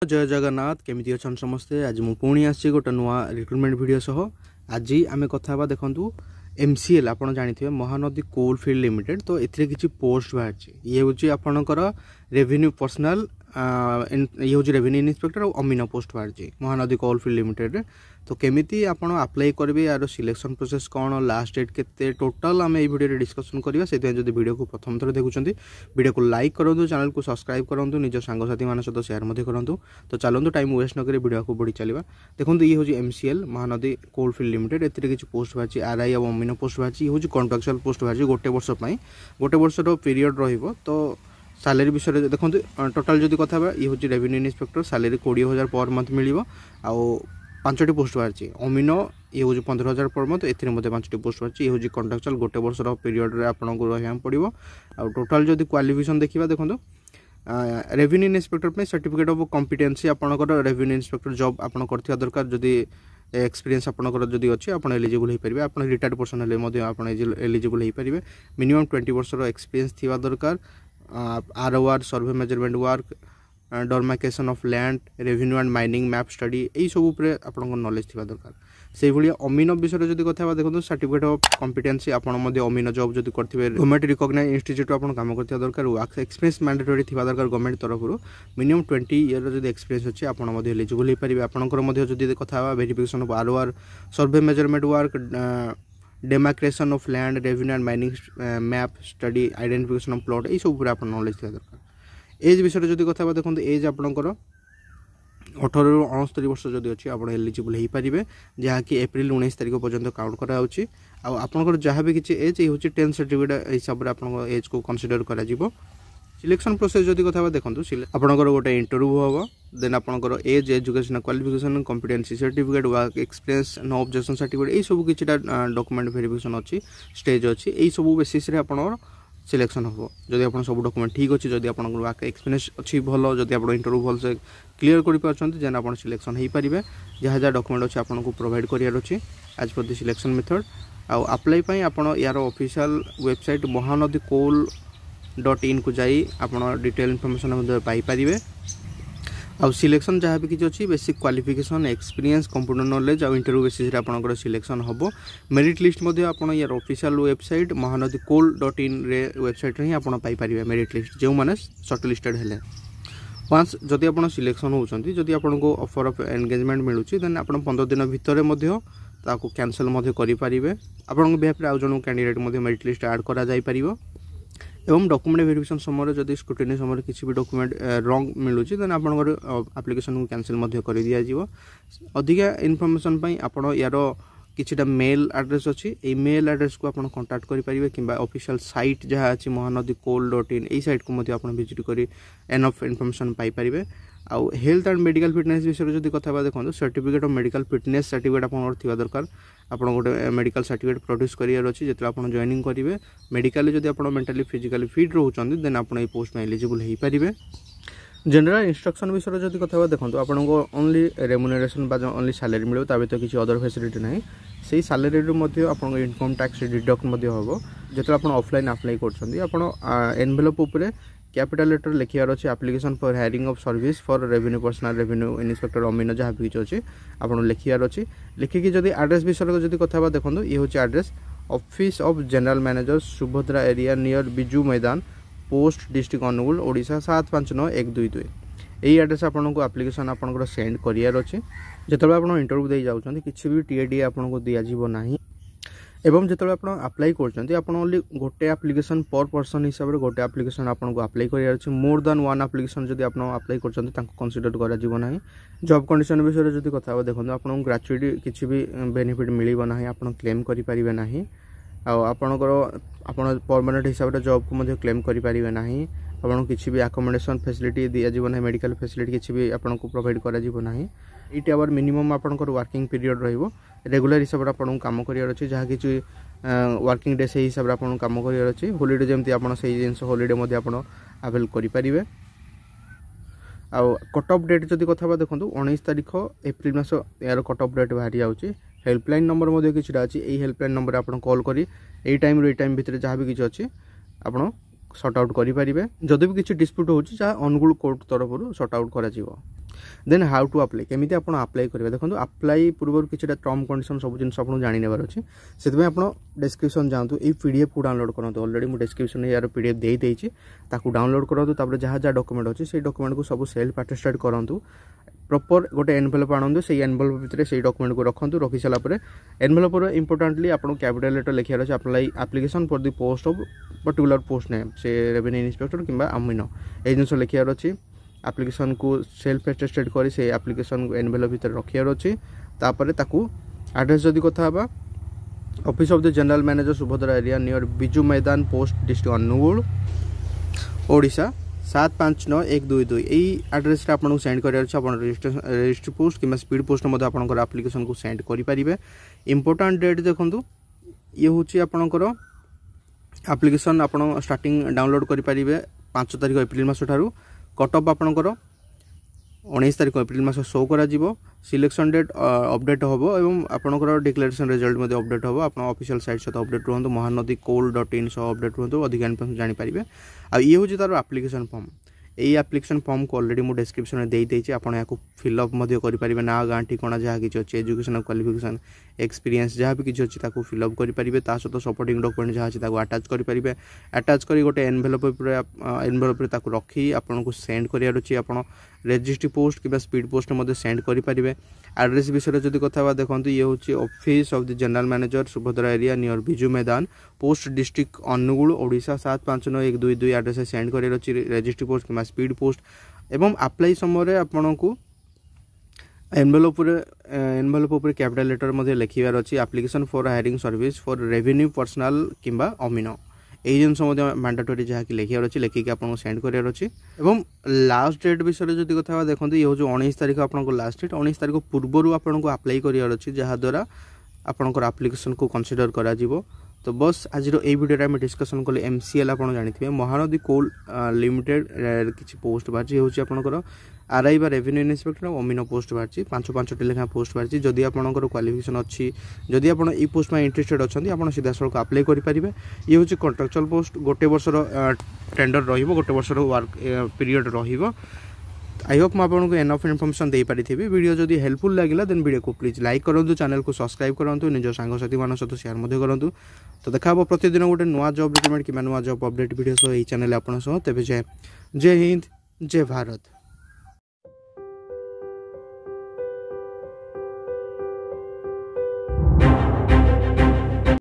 जय जगन्नाथ केमी अच्छा समस्ते आज मुझे पुणी आसी गोटे नुआ रिक्रुटमेंट वीडियो सह आज आम कथा देखु MCL आप जानते महानदी कोल फील्ड लिमिटेड तो ये किसी पोस्ट बाहर ये हूँ आपणकर रेवेन्यू पर्सनाल ये हूँ रेवेन्यू इन्स्पेक्टर और अमीन पोस्ट बाहर महानदी कोल फील्ड लिमिटेड तो केमिति आपण अप्लाई करेंगे यार सिलेक्शन प्रोसेस कौन लास्ट डेट के टोटाल आम ये वीडियो डिस्कसन करवा से वीडियो को प्रथम थर देखुं वीडियो को लाइक करूँ चैनल को सब्सक्राइब करूँ निज सांगसाथी मान सहित सेयार करूँ तो चलते टाइम वेस्ट नक वीडियो को बढ़ी चलवा देखो ये हूँ MCL Mahanadi coal field limited ए किसी पोस्ट बाहर RI और अमीन पोस्ट बाहर ये हूँ कॉन्ट्राक्चुअल पोस्ट बाहर गोटे वर्षर पीरियड रो सैलरी विषय देखो टोटाल जब कथा ये हूँ revenue inspector salary 20,000 per month मिल आउ 5टी पोस्ट बाहर अमीन ये हूँ 15,000 पर मंथ ए 5टी पोस्ट बाहर ये हूँ कॉन्ट्राक्चुअल गोटे वर्षर पीरियड आपको रहा पड़ो आ टोटाल जब क्वालिफिकेशन देखा देखो रेवेन्यू इन्स्पेक्टर पे सर्टिफिकेट ऑफ कॉम्पिटेंसी आपंकर रेवेन्यू इन्स्पेक्टर जॉब आप करथिबा दरकार जदि एक्सपीरियंस आपंकर जदि अच्छी आप एलिजिबल हो पारे आप रिटायर्ड पर्सन एलिजिबल हो पारे मिनिमम 20 वर्षर एक्सपीरियंस थिबा दरकार ROR survey measurement work demarcation of land revenue and mining map study यही सब आप नॉलेज थिबा दरकार से भाई अमीन विषय जब कथा देखो सर्टिफिकेट ऑफ कॉम्पिटेंसी आपड़ अमीन जॉब जब करते गवर्नमेंट रिकॉग्नाइज इंस्टीट्यूट आप काम करते दरकार वर्क एक्सपीरियंस मैंडेटरी थिबा दरकार गवर्नमेंट तरफ मिनिमम 20 ईयर जब एक्सपीरियंस अच्छी आप एलिजिबल हो पारे आपंकर जब कथा verification of ROR survey measurement work demarcation of land revenue and mining map study identification of plot यही सब आप नॉलेज थिबा दरकार एज विषय जब कथा देखो एज आपंकर 18 ରୁ 69 वर्ष जदि अच्छी आप एलिजिबल हो पारे जहाँकि एप्रिल 19 तारीख पर्यंत काउंट कराऊँच आपंकर जहाँ भी किसी एज ये हूँ 10 सर्टिफिकेट हिसाब से आप एज को कनसीडर कर सिलेक्शन प्रोसेस जदि कथा देखो आपंकर गोटे इंटरव्यू हम देन आपंकर age education qualification competency certificate work experience no objection certificate यही सब किसी डॉक्यूमेंट वेरिफिकेशन अच्छी स्टेज अच्छी यही सब बेसिस रे आपन सिलेक्शन हम जदि आप सब डॉक्यूमेंट ठीक अच्छे जदि आप वर्क एक्सपीरियंस अच्छी भल जदि आप इंटरव्यू भल से क्लीयर कर आप सिलेक्शन हो पारे जहाँ जहाँ डॉक्यूमेंट अच्छे आपको प्रोवाइड करार अच्छी as per the selection method apply आप यार ऑफिशियल वेबसाइट महानदी कोल.in को जाई आप डिटेल इनफॉरमेशन पाइपर आउ सिलेक्शन जहाँ भी किसी अच्छी basic qualification experience computer knowledge आउ इंटरव्यू बेसिस रे आपनकर सिलेक्शन हम मेरिट लिस्ट आपण यार ऑफिशियल वेबसाइट महानदी कोल.in रे वेबसाइट रे आपण पाई परिबे मेरिट लिस्ट जो माने शॉर्ट लिस्टेड हेले वंस जदि आपण सिलेक्शन होउचंती जदि आपनको ऑफर ऑफ एंगेजमेंट मिलुची देन आपण 15 दिन भितर मध्ये ताको कैंसिल मध्ये करि परिबे आपनको बिहाफ रे आउ जणो कैंडिडेट मध्ये मेरिट लिस्ट ऐड करा जाई परिबो एवं डॉक्यूमेंट वेरिफिकेशन समय जदि स्क्रूटिनी समय किसी भी डॉक्यूमेंट रॉन्ग मिलूची देन आपनकर एप्लिकेशन को कैंसिल मध्ये कर दिया जीवो अधिका इन्फॉर्मेशन पई आपण यार किछिटा मेल एड्रेस अच्छी ए मेल एड्रेस को आपण कांटेक्ट करि परिबे किबा ऑफिशियल साइट जहाँ अछि महानदी कोल.in ए साइट को मध्ये आपण विजिट करी एनफ इन्फॉर्मेशन पाई परिबे आउ हेल्थ एंड मेडिकल फिटनेस विषय जदि कथा देखो certificate of medical fitness certificate आपन थिबा दरकार आपन गोटे मेडिकल सर्टिफिकेट प्रोड्यूस करियर अछि जेतला आपन जॉइनिंग करिवे मेडिकल जदि आपन मेंटली फिजिकली फिट रहउचंदी देन आपन ए पोस्ट में एलिजिबल हो पारिबे जनरल इंस्ट्रक्शन विषय जदि कथा देखो आपको ओनली रेम्यूनरेशन बा ओनली सैलरी मिले ता तो किसी अदर फैसिलिटी ना से सैलरी आपन इनकम टैक्स डिडक्ट हम जो आप ऑफलाइन अप्लाई कर एनवेलप उपरे कैपिटल लेटर लिखार अच्छे application for hiring of service for revenue personal revenue inspector अमीन जहाँ भी किसी अच्छे आप लिखार अच्छे लिखिकी जब एड्रेस विषय जब कथा देखो ये हूँ address office of general manager Subhadra area near Biju मैदान पोस्ट डिस्ट्रिक्ट अनुगुल ओडिशा 759122 यही एड्रेस आपको एप्लिकेशन आपंकर सेंड करार अच्छे जो आप इंटरव्यू दे जाऊँ किसी भी टीएडी आपको दिज्व ना एवं जो आप अप्लाई कर ओनली गोटे एप्लिकेशन पर पर्सन हिसाब से गोटे एप्लिकेशन आपको अप्लाई करार मोर देन वन एप्लिकेशन जब आप अप्लाई कनसीडर करा जॉब कंडीशन विषय जब कथा देखो आपको ग्रेचुइटी किसी भी बेनिफिट मिलना आप क्लेम करेंगे ना आपणकर आपण परमानेंट हिसाब से जॉब को क्लेम करेंगे ना आपको किसी भी अकोमोडेशन फैसिलिटी दिज्व ना मेडिकल फैसिलिटी किसी भी आपको प्रोवाइड करा 8 आवर मिनिमम आपंकर वर्किंग पीरियड रेगुलर हिसाब से आपको कम करार अच्छे जहाँ किसी वर्किंग डे से हिसाब से आपको कम करार अच्छे होलीडे जमी आप जिन होलीडे आवेल करेंगे आउ कट ऑफ डेट जब कथा देखो 19 तारीख एप्रिल मास यार कट ऑफ डेट बाहरी जाऊँगी हेल्पलाइन नंबर किसी अच्छी हेल्पलाइन नंबर आप कॉल करी टाइम भितर जहाँ भी किसी अच्छी आप सॉर्ट आउट करेंगे जदि भी किसी डिस्प्यूट हो अनुगुल कोर्ट तरफ सॉर्ट आउट करा देन हाउ टू अप्लाई केमी आप अप्लाई करेंगे देखो अप्लाई पूर्व किसी टर्म कंडीशन सब जिन आपको जानेबार अच्छे से आप डिस्क्रिप्शन जातु ये पीडीएफ को डाउनलोड करूँ ऑलरेडी मुझे डिस्क्रिप्शन यार पीडीएफ दे देती डाउनलोड करूँ तापर जहाँ जहाँ डॉक्यूमेंट अच्छे से डॉक्यूमेंट को सब सेल्फ अटेस्टेड करूँ प्रॉपर गोटे एनवेलप आणु से एनवेलप भितर से डॉक्यूमेंट को रखु रखी सारापर एनवेलप इंपोर्टेंटली आपको कैपिटल लेटर लिखार अच्छे apply application for the post of particular post name से रेवेन्यू इन्स्पेक्टर कि अमीन ये जिन लिखार अच्छी एप्लिकेशन को सेल्फ अटेस्टेड कर से एप्लिकेशन एनवेलप भितर रखार अच्छी तापर ताकू एड्रेस जदि कथा office of the general manager Subhadra area near Biju मैदान पोस्ट डिस्ट्रिक्ट अनुगुल ओडिशा 759122 यही एड्रेस आपको सेंड कर रजिस्टर पोस्ट कि स्पीड पोस्ट आपंकर एप्लिकेशन को सेंड करेंगे इंपोर्टाट डेट देखो ये हूँ आपंकर एप्लिकेशन आप स्टार्टिंग डाउनलोड करेंगे 5 तारीख एप्रिल मास ठारू कट ऑफ आपंकर 19 तारीख एप्रिल मास शो करा सिलेक्शन डेट अपडेट हम और आपंकर डिक्लेरेशन रिजल्ट अपडेट हम आप ऑफिशियल साइट सहित अपडेट रुहतु महानदीकोल.in सह अपडेट रुहतु अधिक इनफॉर्मेशन जानीपारे आ ये हूँ तार एप्लिकेशन फॉर्म यही एप्लिकेशन फॉर्म को ऑलरेडी मुझे डिस्क्रिप्शन में देती आपको फिलअप करेंगे ना गाँ ठिकाना जहाँ किसी अच्छे एजुकेशन क्वालिफिकेशन एक्सपीरियंस जहाँ भी किसी अच्छी फिलअप करेंगे सहित सपोर्टिंग डॉक्यूमेंट जहाँ अच्छी अटैच करेंगे अटैच कर गोटे एनवेलप रखी आपको सेंड करार अच्छी आप रजिस्ट्री पोस्ट कि स्पीड पोस्ट सेंड करेंगे एड्रेस विषय जब कथा देखो ये हूँ office of the general manager Subhadra area near Biju मैदान post district Angul Odisha 759122 address send करार अच्छी रजिस्ट्री पोस्ट कि स्पीड पोस्ट एवं अप्लाई समय आपन को एनवेलप कैपिटल लेटर लिखार अच्छी application for hiring service for revenue personal कि अमीन यही जिन मैंडेटरी जहाँ कि लिखार अच्छी लिखिकी आपको सेंड करार अच्छी और लास्ट डेट विषय जो कथा देखो ये हूँ 19 तारीख आपको लास्ट डेट 19 तारीख पूर्वर आपको अप्लाई करार अच्छी जहाँद्वारा आपंकर एप्लिकेशन को कंसीडर करा तो बस आज ये वीडियो आम डिस्कसन कले एमसीएल आप जानते महानदी कोल लिमिटेड किसी पोस्ट बाहरी हूँ आपंकर आरआई बा रेवेन्यू इन्स्पेक्टर अमीन पोस्ट बाहरी 5-5 लेखा पोस्ट बाहरी जदि आपंकर क्वालिफिकेशन अच्छी जदि आप पोस्ट में इंटरेस्टेड अच्छा आप सीधा सड़क अप्लाई करेंगे ये हूँ कॉन्ट्रैक्चुअल पोस्ट गोटे वर्षर टेंडर रोटे वर्षर वर्क पीरियड रही आई होप आपको एनफ इनफॉरमेशन दे पारी वीडियो जदि हेल्पफुल लगे देन वीडियो को प्लीज लाइक करूँ चैनल को सब्सक्राइब करूँ निज सांगसाथी मान सहित शेयर करूँ तो देखा प्रतिदिन गोटे नुआ जॉब रिक्रुटमेंट कि नुआ जॉब अपडेट वीडियो सह चैनल आपन तेज जय हिंद जय भारत।